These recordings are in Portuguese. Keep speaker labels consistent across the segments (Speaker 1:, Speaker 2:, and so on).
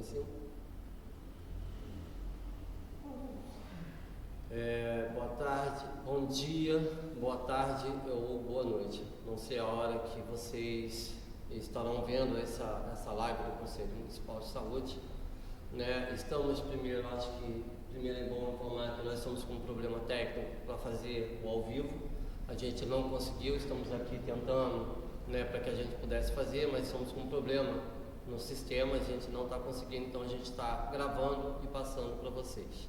Speaker 1: cima. Boa tarde, bom dia, boa tarde ou boa noite. Não sei a hora que vocês estarão vendo essa live do Conselho Municipal de Saúde, né? Estamos primeiro é bom informar que nós estamos com um problema técnico para fazer o ao vivo. A gente não conseguiu, estamos aqui tentando, né, para que a gente pudesse fazer, mas estamos com um problema no sistema, a gente não está conseguindo, então a gente está gravando e passando para vocês.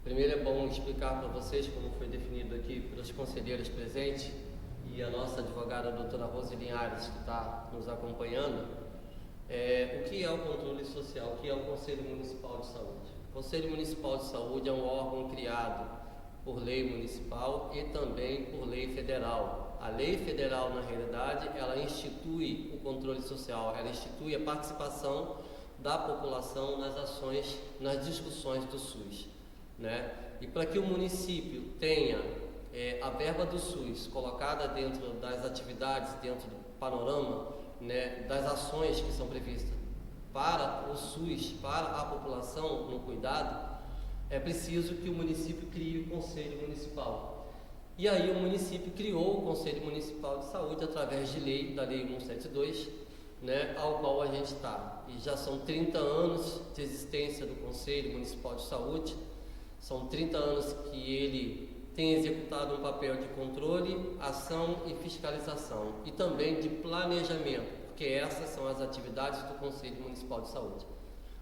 Speaker 1: Primeiro é bom explicar para vocês como foi definido aqui pelos conselheiros presentes e a nossa advogada, a doutora Rose Linhares, que está nos acompanhando, o que é o controle social, o que é o Conselho Municipal de Saúde. O Conselho Municipal de Saúde é um órgão criado por lei municipal e também por lei federal. A lei federal, na realidade, ela institui o controle social, ela institui a participação da população nas ações, nas discussões do SUS, né? E para que o município tenha a verba do SUS colocada dentro das atividades, dentro do panorama, né, das ações que são previstas para o SUS, para a população no cuidado, é preciso que o município crie o Conselho Municipal. E aí o município criou o Conselho Municipal de Saúde através de lei, da Lei 172, né, ao qual a gente está. E já são 30 anos de existência do Conselho Municipal de Saúde, são 30 anos que ele tem executado um papel de controle, ação e fiscalização, e também de planejamento, porque essas são as atividades do Conselho Municipal de Saúde.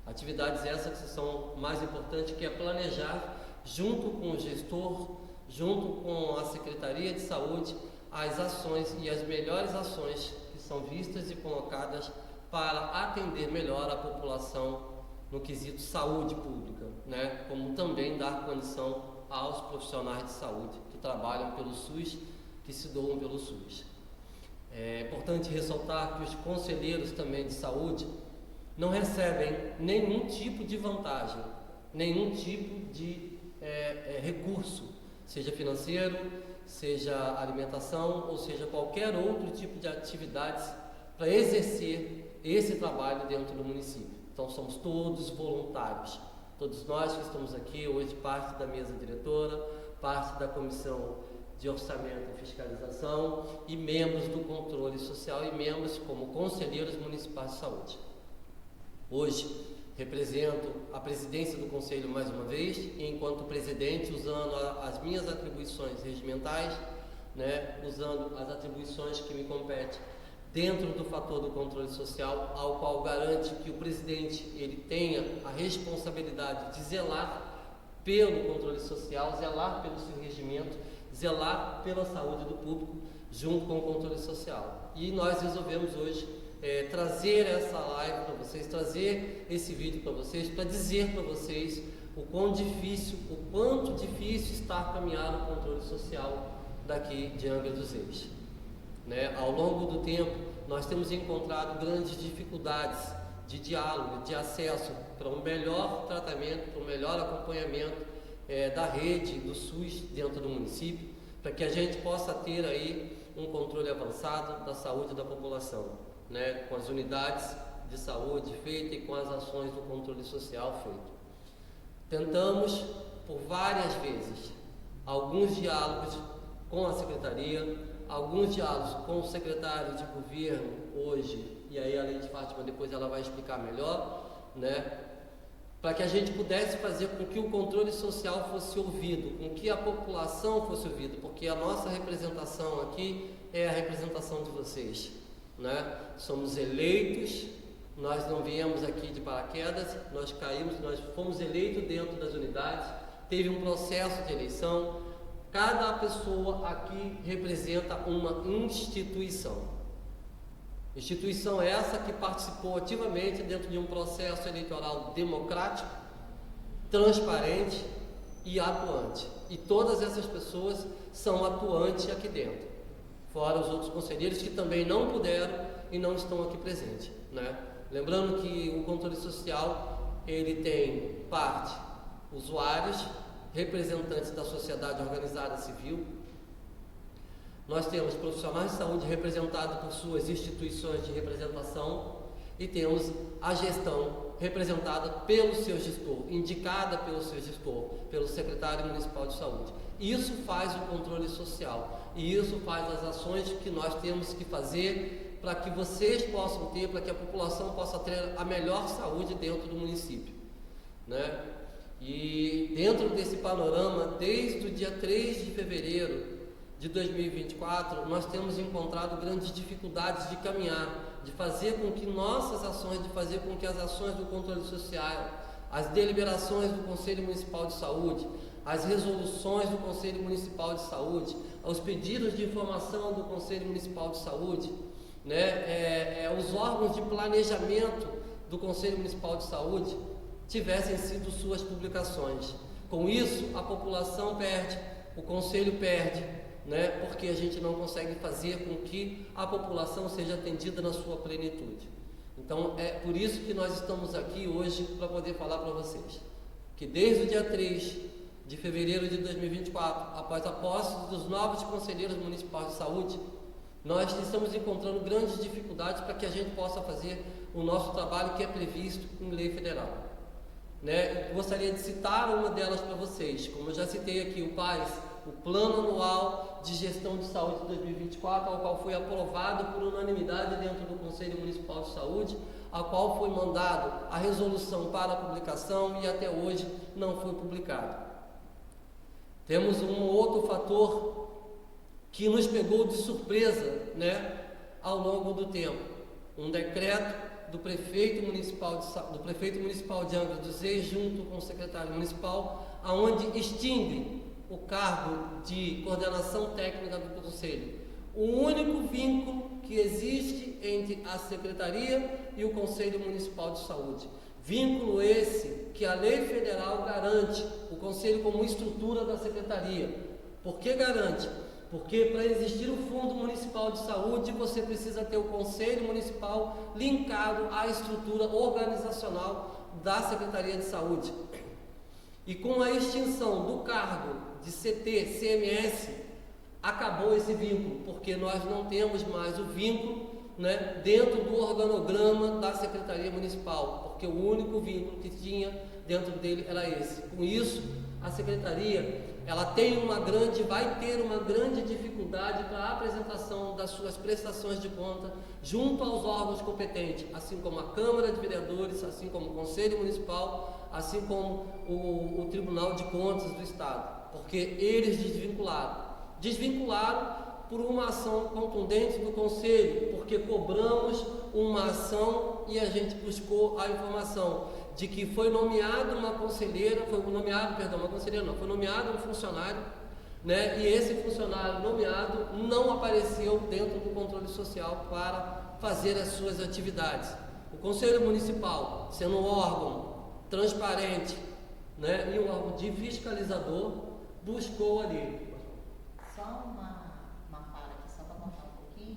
Speaker 1: Atividades essas que são mais importantes, que é planejar, junto com o gestor, junto com a Secretaria de Saúde, as ações e as melhores ações que são vistas e colocadas para atender melhor a população no quesito saúde pública, né? Como também dar condição aos profissionais de saúde que trabalham pelo SUS, que se doam pelo SUS. É importante ressaltar que os conselheiros também de saúde não recebem nenhum tipo de vantagem, nenhum tipo de recurso, seja financeiro, seja alimentação, ou seja qualquer outro tipo de atividades para exercer esse trabalho dentro do município. Então somos todos voluntários, todos nós que estamos aqui hoje, parte da mesa diretora, parte da comissão de orçamento e fiscalização e membros do controle social e membros como conselheiros municipais de saúde. Hoje represento a presidência do Conselho mais uma vez, e enquanto presidente, usando as minhas atribuições regimentais, né, usando as atribuições que me competem dentro do fator do controle social, ao qual garante que o presidente ele tenha a responsabilidade de zelar pelo controle social, zelar pelo seu regimento, zelar pela saúde do público, junto com o controle social. E nós resolvemos hoje trazer essa live para vocês, trazer esse vídeo para vocês, para dizer para vocês o quanto difícil está caminhar o controle social daqui de Angra dos Reis. Né? Ao longo do tempo, nós temos encontrado grandes dificuldades de diálogo, de acesso para um melhor tratamento, para um melhor acompanhamento da rede do SUS dentro do município, para que a gente possa ter aí um controle avançado da saúde da população, né? Com as unidades de saúde feitas e com as ações do controle social feito. Tentamos por várias vezes alguns diálogos com a Secretaria, alguns diálogos com o secretário de governo hoje, e aí a Leide Fátima depois ela vai explicar melhor, né? Para que a gente pudesse fazer com que o controle social fosse ouvido, com que a população fosse ouvida, porque a nossa representação aqui é a representação de vocês, né? Somos eleitos, nós não viemos aqui de paraquedas, nós fomos eleitos dentro das unidades, teve um processo de eleição. Cada pessoa aqui representa uma instituição. Instituição essa que participou ativamente dentro de um processo eleitoral democrático, transparente e atuante. E todas essas pessoas são atuantes aqui dentro, fora os outros conselheiros que também não puderam e não estão aqui presentes, né? Lembrando que o controle social, ele tem parte usuários, representantes da sociedade organizada civil. Nós temos profissionais de saúde representados por suas instituições de representação e temos a gestão representada pelo seu gestor, indicada pelo seu gestor, pelo secretário municipal de saúde. Isso faz o controle social e isso faz as ações que nós temos que fazer para que vocês possam ter, para que a população possa ter a melhor saúde dentro do município, né? E dentro desse panorama, desde o dia 3 de fevereiro de 2024, nós temos encontrado grandes dificuldades de caminhar, de fazer com que nossas ações, de fazer com que as ações do controle social, as deliberações do Conselho Municipal de Saúde, as resoluções do Conselho Municipal de Saúde, os pedidos de informação do Conselho Municipal de Saúde, né, os órgãos de planejamento do Conselho Municipal de Saúde tivessem sido suas publicações. Com isso, a população perde, o Conselho perde, né, porque a gente não consegue fazer com que a população seja atendida na sua plenitude. Então, é por isso que nós estamos aqui hoje para poder falar para vocês que desde o dia 3 de fevereiro de 2024, após a posse dos novos conselheiros municipais de saúde, nós estamos encontrando grandes dificuldades para que a gente possa fazer o nosso trabalho que é previsto em lei federal, né? Eu gostaria de citar uma delas para vocês, como eu já citei aqui, o PAS, o Plano Anual de Gestão de Saúde de 2024, ao qual foi aprovado por unanimidade dentro do Conselho Municipal de Saúde, ao qual foi mandado a resolução para a publicação e até hoje não foi publicado. Temos um outro fator que nos pegou de surpresa, né, ao longo do tempo. Um decreto do prefeito municipal de Angra dos Reis, junto com o secretário municipal, aonde extingue o cargo de coordenação técnica do Conselho. O único vínculo que existe entre a Secretaria e o Conselho Municipal de Saúde. Vínculo esse que a lei federal garante o Conselho como estrutura da Secretaria. Por que garante? Porque para existir o Fundo Municipal de Saúde, você precisa ter o Conselho Municipal linkado à estrutura organizacional da Secretaria de Saúde. E com a extinção do cargo de CT, CMS, acabou esse vínculo, porque nós não temos mais o vínculo, né, dentro do organograma da Secretaria Municipal, porque o único vínculo que tinha dentro dele era esse. Com isso, a Secretaria vai ter uma grande dificuldade para a apresentação das suas prestações de conta junto aos órgãos competentes, assim como a Câmara de Vereadores, assim como o Conselho Municipal, assim como o Tribunal de Contas do Estado, porque eles desvincularam por uma ação contundente do Conselho, porque cobramos uma ação e a gente buscou a informação de que foi nomeado um funcionário, né, e esse funcionário nomeado não apareceu dentro do controle social para fazer as suas atividades. O Conselho Municipal, sendo um órgão transparente, né, e um órgão de fiscalizador, buscou ali.
Speaker 2: Só uma fala aqui, só para contar um pouquinho,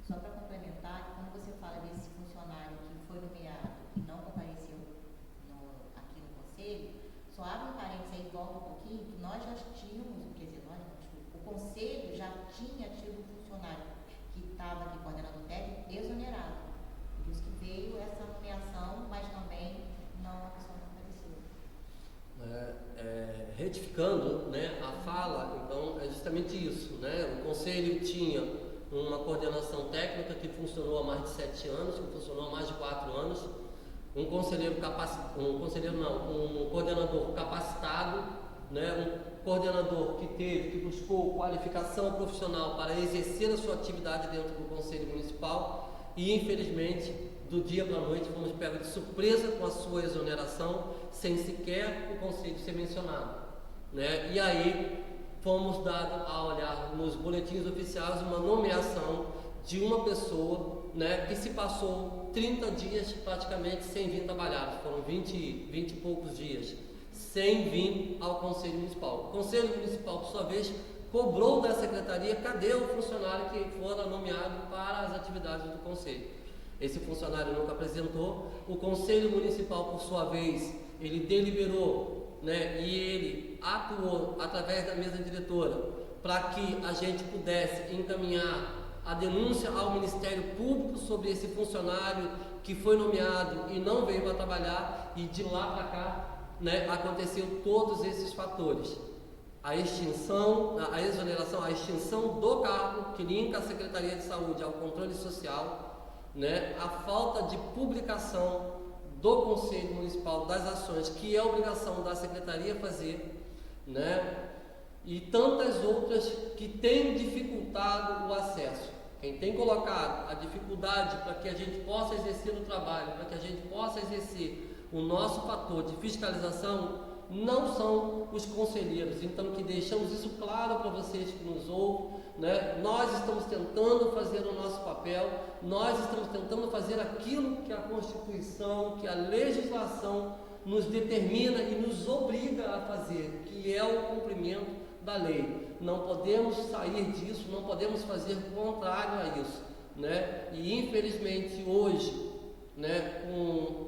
Speaker 2: só para complementar, quando você fala desse funcionário que foi nomeado e não compareceu aqui no Conselho, só abre um parênteses aí, volta um pouquinho, que nós já tínhamos, quer dizer, o Conselho já tinha tido um funcionário que estava aqui coordenando o técnico exonerado. Por isso que veio essa nomeação, mas também a pessoa não apareceu.
Speaker 1: Retificando, né, a fala, então é justamente isso, né? O Conselho tinha uma coordenação técnica que funcionou há mais de 7 anos, que funcionou há mais de 4 anos, um coordenador capacitado, né, um coordenador que buscou qualificação profissional para exercer a sua atividade dentro do Conselho Municipal e, infelizmente, do dia para a noite fomos pegos de surpresa com a sua exoneração, sem sequer o Conselho ser mencionado, né? E aí fomos dados a olhar nos boletins oficiais uma nomeação de uma pessoa, né, que se passou 30 dias praticamente sem vir trabalhar, foram 20 e poucos dias, sem vir ao Conselho Municipal. O Conselho Municipal, por sua vez, cobrou da Secretaria cadê o funcionário que fora nomeado para as atividades do Conselho. Esse funcionário nunca apresentou. O Conselho Municipal, por sua vez, ele deliberou, né, e ele atuou através da mesa diretora para que a gente pudesse encaminhar a denúncia ao Ministério Público sobre esse funcionário que foi nomeado e não veio para trabalhar, e de lá para cá, né, aconteceu todos esses fatores. A extinção, a exoneração, a extinção do cargo que linka a Secretaria de Saúde ao controle social, né, a falta de publicação do Conselho Municipal das ações, que é obrigação da Secretaria fazer, né, e tantas outras que têm dificultado o acesso. Quem tem colocado a dificuldade para que a gente possa exercer o trabalho, para que a gente possa exercer o nosso fator de fiscalização, não são os conselheiros. Então, que deixamos isso claro para vocês que nos ouvem, né? Nós estamos tentando fazer o nosso papel, nós estamos tentando fazer aquilo que a Constituição, que a legislação nos determina e nos obriga a fazer, que é o cumprimento da lei. Não podemos sair disso, não podemos fazer contrário a isso, né? E infelizmente hoje, né, com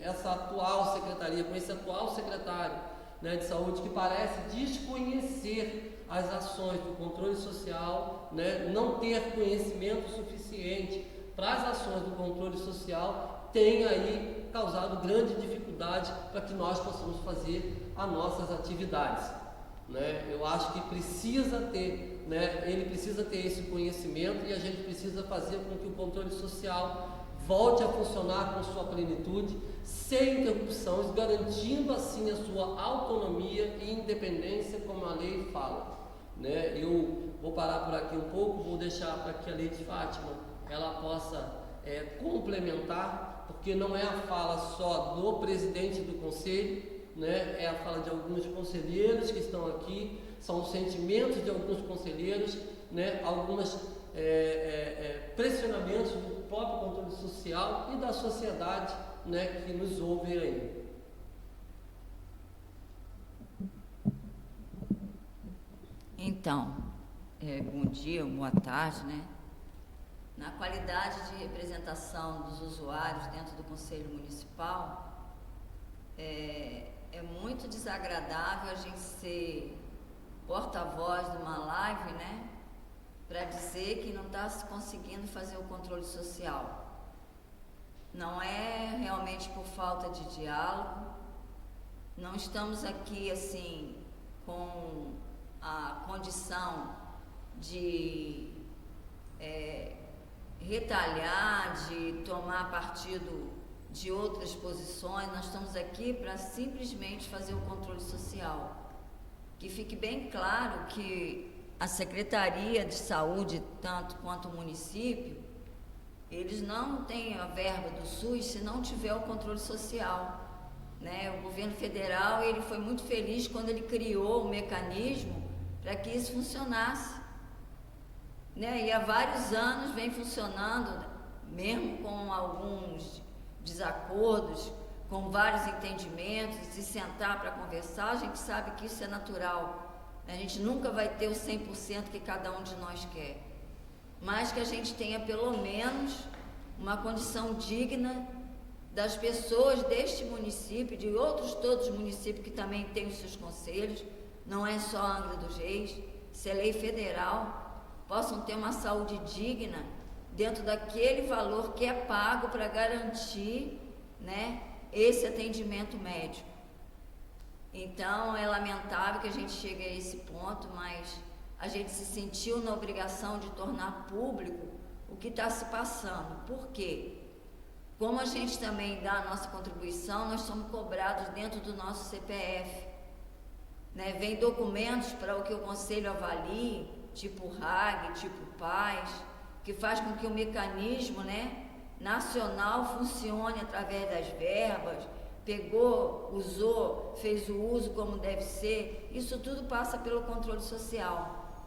Speaker 1: essa atual secretaria, com esse atual secretário, né, de saúde, que parece desconhecer as ações do controle social, né, não ter conhecimento suficiente para as ações do controle social, tem aí causado grande dificuldade para que nós possamos fazer as nossas atividades, né? Eu acho que precisa ter, né, ele precisa ter esse conhecimento, e a gente precisa fazer com que o controle social volte a funcionar com sua plenitude, sem interrupções, garantindo assim a sua autonomia e independência, como a lei fala, né? Eu vou parar por aqui um pouco, vou deixar para que a Lei de Fátima ela possa complementar, porque não é a fala só do presidente do conselho, né? É a fala de alguns conselheiros que estão aqui, são os sentimentos de alguns conselheiros, né? Algumas pressionamentos do próprio controle social e da sociedade, né, que nos ouve aí.
Speaker 3: Então, bom dia, boa tarde, né? Na qualidade de representação dos usuários dentro do Conselho Municipal, é muito desagradável a gente ser porta-voz de uma live, né, para dizer que não está se conseguindo fazer o controle social. Não é realmente por falta de diálogo, não estamos aqui assim com a condição de retalhar, de tomar partido de outras posições. Nós estamos aqui para simplesmente fazer o controle social. Que fique bem claro que a Secretaria de Saúde, tanto quanto o município, eles não têm a verba do SUS se não tiver o controle social, né? O governo federal, ele foi muito feliz quando ele criou o mecanismo para que isso funcionasse, né? E há vários anos vem funcionando, mesmo com alguns desacordos, com vários entendimentos, se sentar para conversar, a gente sabe que isso é natural. A gente nunca vai ter o 100% que cada um de nós quer, mas que a gente tenha pelo menos uma condição digna das pessoas deste município, de outros todos os municípios que também têm os seus conselhos, não é só Angra dos Reis, isso é lei federal, possam ter uma saúde digna dentro daquele valor que é pago para garantir, né, esse atendimento médico. Então, é lamentável que a gente chegue a esse ponto, mas a gente se sentiu na obrigação de tornar público o que está se passando. Por quê? Como a gente também dá a nossa contribuição, nós somos cobrados dentro do nosso CPF, né? Vem documentos para o que o Conselho avalie, tipo RAG, tipo PAS, que faz com que o mecanismo, né, nacional funcione através das verbas, pegou, usou, fez o uso como deve ser. Isso tudo passa pelo controle social.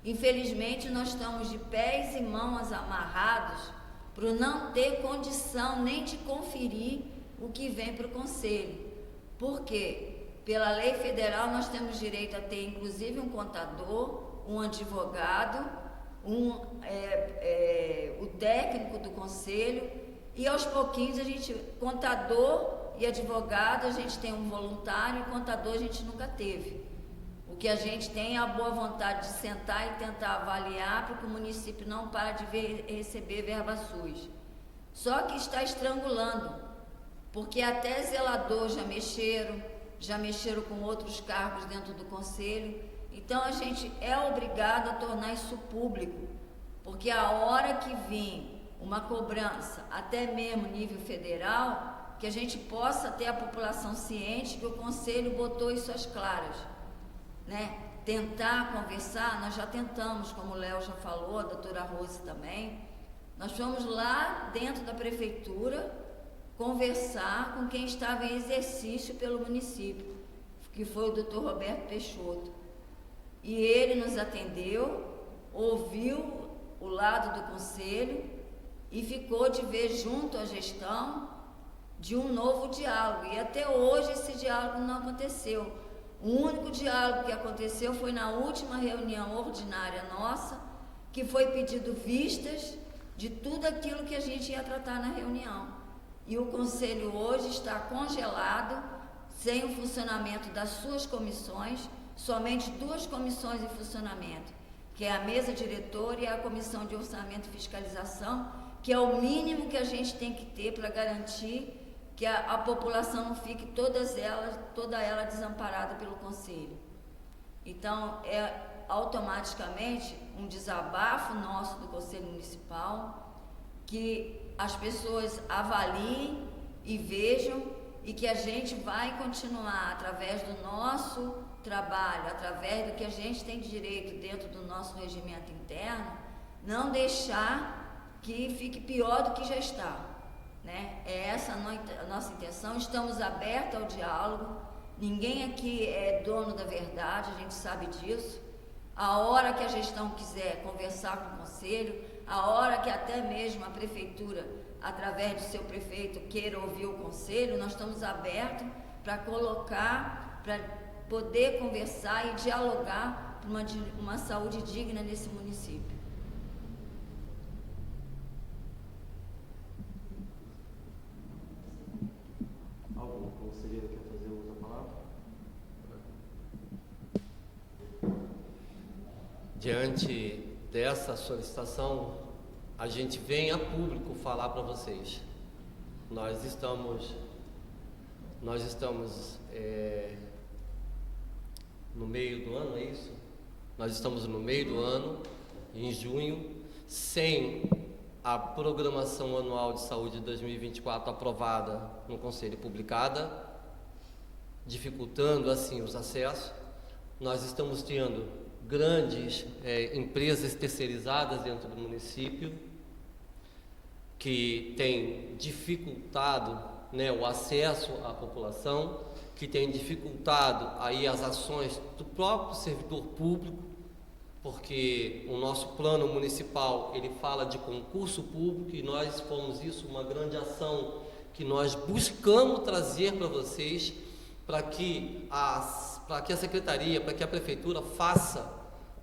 Speaker 3: Infelizmente, nós estamos de pés e mãos amarrados por não ter condição nem de conferir o que vem para o Conselho. Por quê? Pela lei federal, nós temos direito a ter, inclusive, um contador, um advogado, o técnico do Conselho. E aos pouquinhos a gente, contador e advogado, a gente tem um voluntário, e contador a gente nunca teve. O que a gente tem é a boa vontade de sentar e tentar avaliar, porque o município não para de receber verba SUS. Só que está estrangulando, porque até zelador já mexeram com outros cargos dentro do conselho. Então a gente é obrigado a tornar isso público, porque a hora que vir uma cobrança, até mesmo nível federal, que a gente possa ter a população ciente que o conselho botou isso às claras, né? Tentar conversar, nós já tentamos, como o Léo já falou, a doutora Rose também, nós fomos lá dentro da prefeitura conversar com quem estava em exercício pelo município, que foi o doutor Roberto Peixoto, e ele nos atendeu, ouviu o lado do conselho e ficou de ver junto à gestão de um novo diálogo, e até hoje esse diálogo não aconteceu. O único diálogo que aconteceu foi na última reunião ordinária nossa, que foi pedido vistas de tudo aquilo que a gente ia tratar na reunião. E o conselho hoje está congelado, sem o funcionamento das suas comissões, somente 2 comissões em funcionamento, que é a mesa diretora e a comissão de orçamento e fiscalização, que é o mínimo que a gente tem que ter para garantir que a população não fique toda ela desamparada pelo conselho. Então, é automaticamente um desabafo nosso do Conselho Municipal, que as pessoas avaliem e vejam, e que a gente vai continuar, através do nosso trabalho, através do que a gente tem de direito dentro do nosso regimento interno, não deixar que fique pior do que já está. Né? É essa a nossa intenção. Estamos abertos ao diálogo, ninguém aqui é dono da verdade, a gente sabe disso. A hora que a gestão quiser conversar com o conselho, a hora que até mesmo a prefeitura, através do seu prefeito, queira ouvir o conselho, nós estamos abertos para colocar, para poder conversar e dialogar por uma saúde digna nesse município.
Speaker 1: Algum conselheiro quer fazer uso da palavra? Diante dessa solicitação, a gente vem a público falar para vocês. Nós estamos no meio do ano, é isso? Nós estamos no meio do ano, em junho, sem a programação anual de saúde de 2024 aprovada no Conselho e publicada, dificultando assim os acessos. Nós estamos tendo grandes empresas terceirizadas dentro do município, que têm dificultado, né, o acesso à população, que têm dificultado aí as ações do próprio servidor público, porque o nosso plano municipal, ele fala de concurso público, e nós fomos isso, uma grande ação que nós buscamos trazer para vocês, para que a secretaria, para que a prefeitura faça,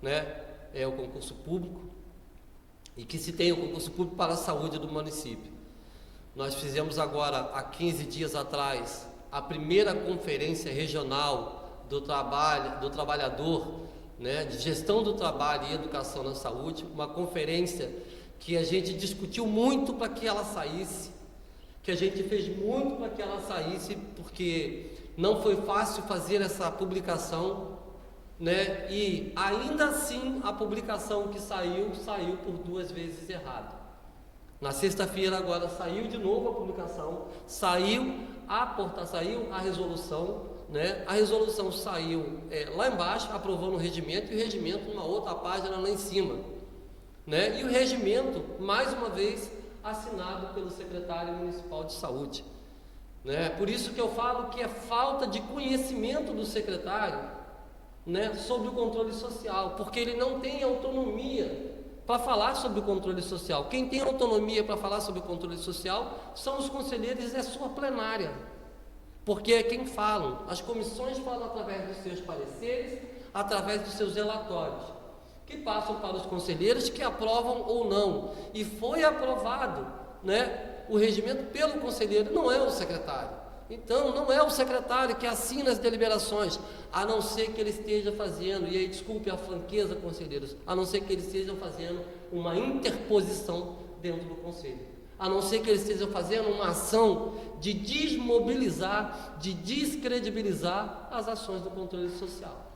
Speaker 1: né, o concurso público, e que se tenha o concurso público para a saúde do município. Nós fizemos agora, há 15 dias atrás, a primeira conferência regional do trabalhador, né, de gestão do trabalho e educação na saúde, uma conferência que a gente discutiu muito para que ela saísse, que a gente fez muito para que ela saísse, porque não foi fácil fazer essa publicação, né, e ainda assim a publicação que saiu por 2 vezes errada. Na sexta-feira agora saiu de novo a publicação, saiu a resolução, né? A resolução saiu lá embaixo, aprovando o regimento, e o regimento numa outra página lá em cima, né? E o regimento, mais uma vez, assinado pelo secretário municipal de saúde, né? Por isso que eu falo que é falta de conhecimento do secretário, né, sobre o controle social, porque ele não tem autonomia para falar sobre o controle social. Quem tem autonomia para falar sobre o controle social são os conselheiros e a sua plenária, porque é quem falam. As comissões falam através dos seus pareceres, através dos seus relatórios, que passam para os conselheiros, que aprovam ou não. E foi aprovado, né, o regimento pelo conselheiro, não é o secretário. Então, não é o secretário que assina as deliberações, a não ser que ele esteja fazendo, e aí desculpe a franqueza, conselheiros, a não ser que ele esteja fazendo uma interposição dentro do conselho, a não ser que ele esteja fazendo uma ação de desmobilizar, de descredibilizar as ações do controle social.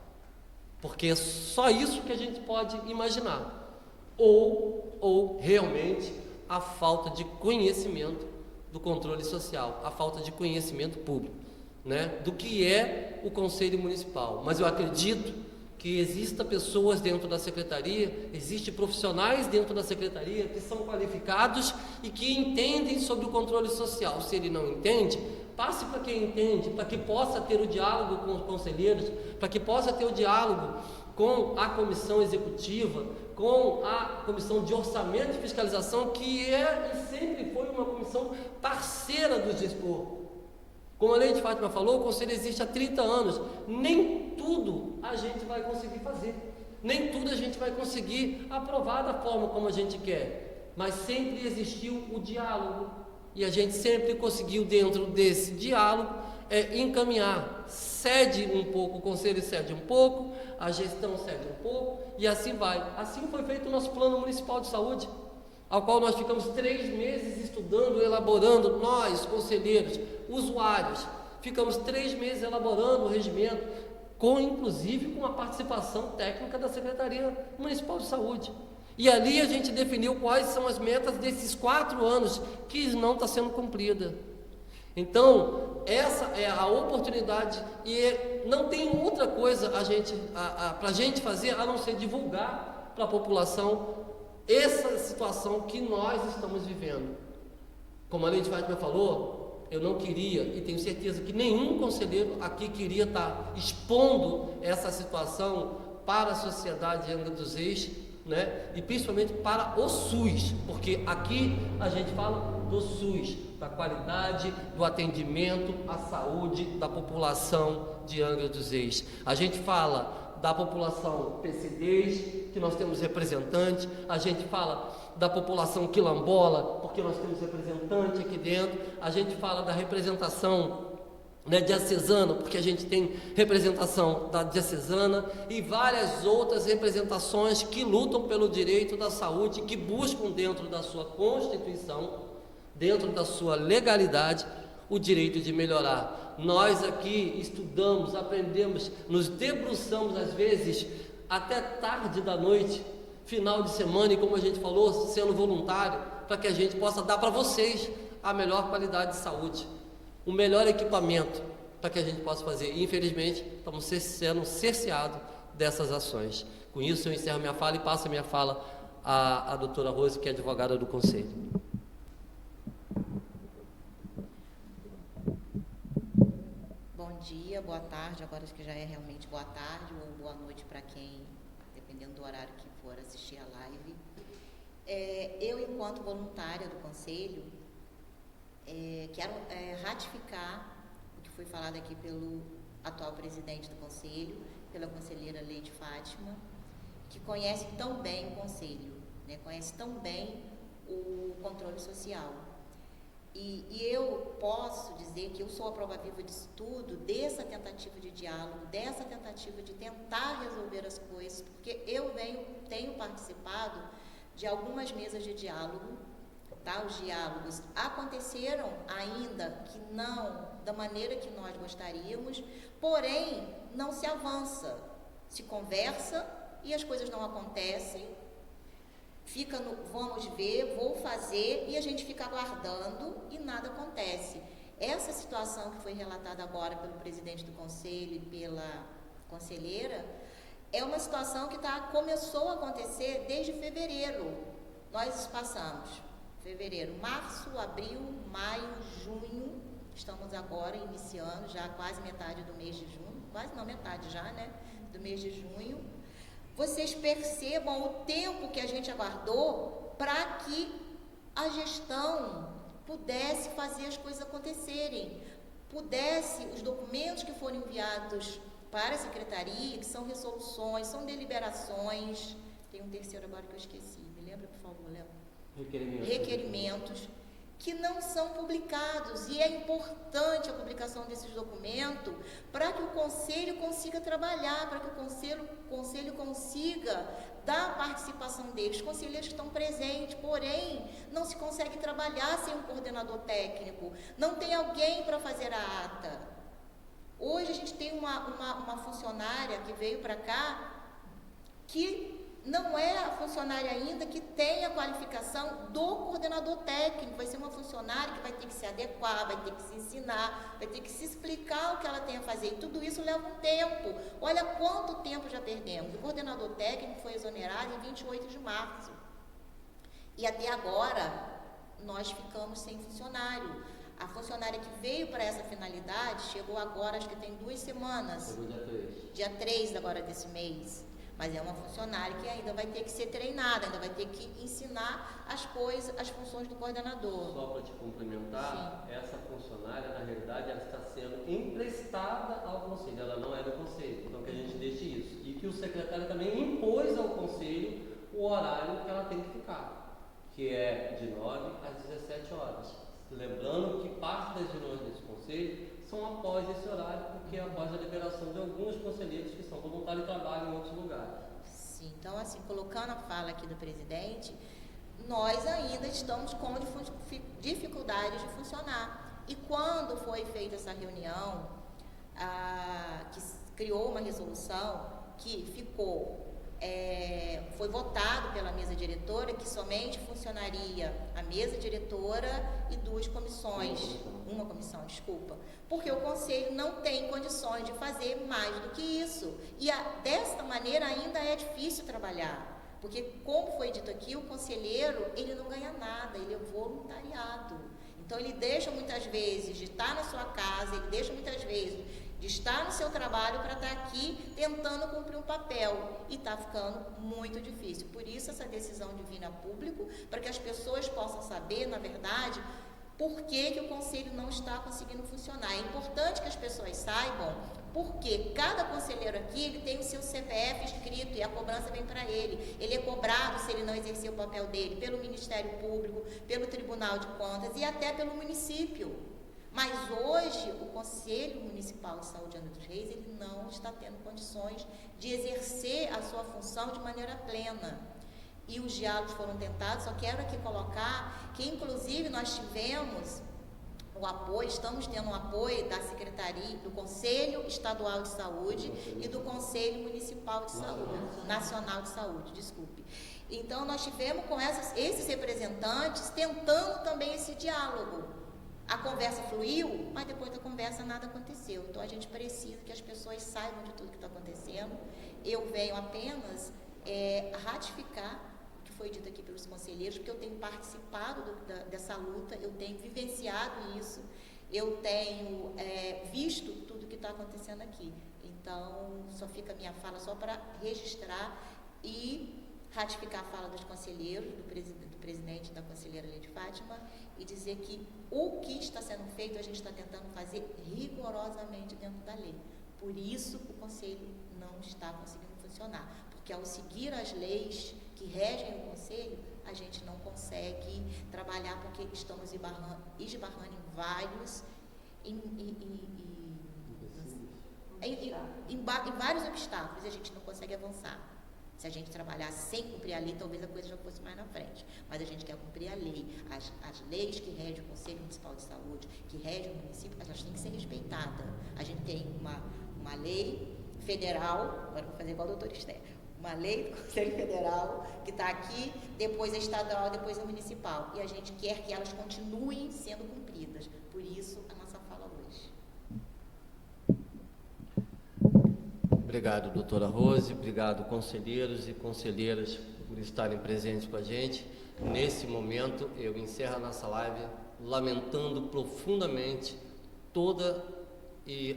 Speaker 1: Porque é só isso que a gente pode imaginar. Ou realmente a falta de conhecimento do controle social, a falta de conhecimento público, né, do que é o Conselho Municipal. Mas eu acredito que existam pessoas dentro da Secretaria, existem profissionais dentro da Secretaria que são qualificados e que entendem sobre o controle social. Se ele não entende, passe para quem entende, para que possa ter o diálogo com os conselheiros, para que possa ter o diálogo com a comissão executiva, com a comissão de orçamento e fiscalização, que é e sempre foi uma comissão parceira do gestor. Como a Lei de Fátima falou, o Conselho existe há 30 anos, nem tudo a gente vai conseguir fazer, nem tudo a gente vai conseguir aprovar da forma como a gente quer, mas sempre existiu o diálogo, e a gente sempre conseguiu, dentro desse diálogo, encaminhar. Cede um pouco, o Conselho cede um pouco, a gestão cede um pouco, e assim vai. Assim foi feito o nosso Plano Municipal de Saúde, ao qual nós ficamos 3 meses estudando, elaborando, nós, conselheiros, usuários, ficamos 3 meses elaborando o regimento, inclusive com a participação técnica da Secretaria Municipal de Saúde. E ali a gente definiu quais são as metas desses 4 anos que não está sendo cumprida. Então, essa é a oportunidade, e não tem outra coisa para a gente fazer a não ser divulgar para a população essa situação que nós estamos vivendo. Como a Lei de Fátima falou, eu não queria, e tenho certeza que nenhum conselheiro aqui queria estar expondo essa situação para a sociedade de Angra dos Reis, né? E principalmente para o SUS, porque aqui a gente fala do SUS, da qualidade do atendimento à saúde da população de Angra dos Reis. A gente fala da população PCDs, que nós temos representante, a gente fala da população quilombola, porque nós temos representante aqui dentro, a gente fala da representação diocesana, porque a gente tem representação da diocesana e várias outras representações que lutam pelo direito da saúde, que buscam dentro da sua Constituição, dentro da sua legalidade, o direito de melhorar. Nós aqui estudamos, aprendemos, nos debruçamos às vezes até tarde da noite, final de semana, e como a gente falou, sendo voluntário, para que a gente possa dar para vocês a melhor qualidade de saúde, o melhor equipamento para que a gente possa fazer. E, infelizmente, estamos sendo cerceados dessas ações. Com isso eu encerro minha fala e passo a minha fala à doutora Rose, que é advogada do Conselho.
Speaker 2: Bom dia, boa tarde, agora acho que já é realmente boa tarde ou boa noite para quem, dependendo do horário que for assistir a live. Eu, enquanto voluntária do Conselho, quero ratificar o que foi falado aqui pelo atual presidente do Conselho, pela conselheira Leide Fátima, que conhece tão bem o Conselho, né, conhece tão bem o controle social. E eu posso dizer que eu sou a prova viva disso tudo, dessa tentativa de diálogo, dessa tentativa de tentar resolver as coisas, porque eu tenho participado de algumas mesas de diálogo, tá? Os diálogos aconteceram ainda que não da maneira que nós gostaríamos, porém não se avança, se conversa e as coisas não acontecem, fica no vamos ver, vou fazer, e a gente fica aguardando e nada acontece. Essa situação que foi relatada agora pelo presidente do Conselho e pela conselheira é uma situação que começou a acontecer desde fevereiro. Nós passamos fevereiro, março, abril, maio, junho, estamos agora iniciando já quase metade do mês de junho, quase não, metade já, né, do mês de junho. Vocês percebam o tempo que a gente aguardou para que a gestão pudesse fazer as coisas acontecerem, os documentos que foram enviados para a secretaria, que são resoluções, são deliberações, tem um terceiro agora que eu esqueci, me lembra, por favor, Léo? Requerimentos. que não são publicados, e é importante a publicação desses documentos para que o Conselho consiga trabalhar, para que o Conselho consiga dar a participação deles. Os conselheiros estão presentes, porém, não se consegue trabalhar sem um coordenador técnico, não tem alguém para fazer a ata. Hoje a gente tem uma funcionária que veio para cá, que não é a funcionária ainda que tem a qualificação do coordenador técnico, vai ser uma funcionária que vai ter que se adequar, vai ter que se ensinar, vai ter que se explicar o que ela tem a fazer, e tudo isso leva um tempo. Olha quanto tempo já perdemos. O coordenador técnico foi exonerado em 28 de março, e até agora nós ficamos sem funcionário. A funcionária que veio para essa finalidade chegou agora, acho que tem 2 semanas.
Speaker 1: Chegou dia 3.
Speaker 2: Dia 3 agora desse mês. Mas é uma funcionária que ainda vai ter que ser treinada, ainda vai ter que ensinar as coisas, as funções do coordenador.
Speaker 1: Só para te complementar, sim, essa funcionária, na realidade, ela está sendo emprestada ao Conselho, ela não é do Conselho, então que a gente deixe isso. E que o secretário também impôs ao Conselho o horário que ela tem que ficar, que é de 9 às 17 horas. Lembrando que parte das reuniões desse Conselho são após esse horário, porque é após a liberação de alguns conselheiros que são voluntários e trabalham em outros lugares.
Speaker 2: Sim, então assim, colocando a fala aqui do presidente, nós ainda estamos com dificuldades de funcionar. E quando foi feita essa reunião, que criou uma resolução que foi votado pela mesa diretora que somente funcionaria a mesa diretora e 2 comissões, uma comissão, desculpa, porque o Conselho não tem condições de fazer mais do que isso, e desta maneira ainda é difícil trabalhar, porque como foi dito aqui, o conselheiro, ele não ganha nada, ele é voluntariado, então ele deixa muitas vezes de estar na sua casa, ele deixa muitas vezes de estar no seu trabalho para estar aqui tentando cumprir um papel, e está ficando muito difícil. Por isso essa decisão de vir a público, para que as pessoas possam saber, na verdade, por que o Conselho não está conseguindo funcionar. É importante que as pessoas saibam, porque cada conselheiro aqui, ele tem o seu CPF escrito e a cobrança vem para ele. Ele é cobrado, se ele não exercer o papel dele, pelo Ministério Público, pelo Tribunal de Contas e até pelo município. Mas hoje o Conselho Municipal de Saúde Angra dos Reis, ele não está tendo condições de exercer a sua função de maneira plena. E os diálogos foram tentados, só quero aqui colocar que inclusive nós tivemos o apoio, estamos tendo o apoio da Secretaria, do Conselho Estadual de Saúde e do Conselho Municipal de Saúde, Nacional de Saúde, desculpe. Então nós tivemos com esses representantes tentando também esse diálogo. A conversa fluiu, mas depois da conversa nada aconteceu. Então a gente precisa que as pessoas saibam de tudo que está acontecendo. Eu venho apenas ratificar o que foi dito aqui pelos conselheiros, porque eu tenho participado dessa luta, eu tenho vivenciado isso, eu tenho visto tudo que está acontecendo aqui. Então só fica a minha fala só para registrar e ratificar a fala dos conselheiros, do presidente e da conselheira Lady Fátima, e dizer que o que está sendo feito, a gente está tentando fazer rigorosamente dentro da lei. Por isso, o Conselho não está conseguindo funcionar, porque ao seguir as leis que regem o Conselho, a gente não consegue trabalhar, porque estamos esbarrando em vários em vários obstáculos, e a gente não consegue avançar. Se a gente trabalhar sem cumprir a lei, talvez a coisa já fosse mais na frente. Mas a gente quer cumprir a lei. As leis que regem o Conselho Municipal de Saúde, que regem o município, elas têm que ser respeitadas. A gente tem uma lei federal, agora vou fazer igual a doutora Esther, uma lei do Conselho Federal que está aqui, depois é estadual, depois é municipal. E a gente quer que elas continuem sendo cumpridas. Por isso, a nossa fala hoje.
Speaker 1: Obrigado, doutora Rose, obrigado, conselheiros e conselheiras, por estarem presentes com a gente. Nesse momento, eu encerro a nossa live lamentando profundamente todas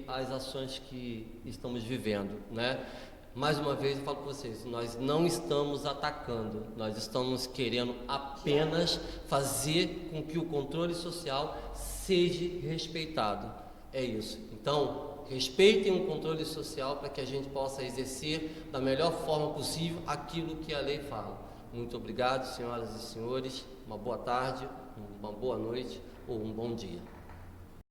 Speaker 1: as ações que estamos vivendo, né? Mais uma vez, eu falo para vocês, nós não estamos atacando, nós estamos querendo apenas fazer com que o controle social seja respeitado. É isso. Então, respeitem o controle social para que a gente possa exercer da melhor forma possível aquilo que a lei fala. Muito obrigado, senhoras e senhores. Uma boa tarde, uma boa noite ou um bom dia.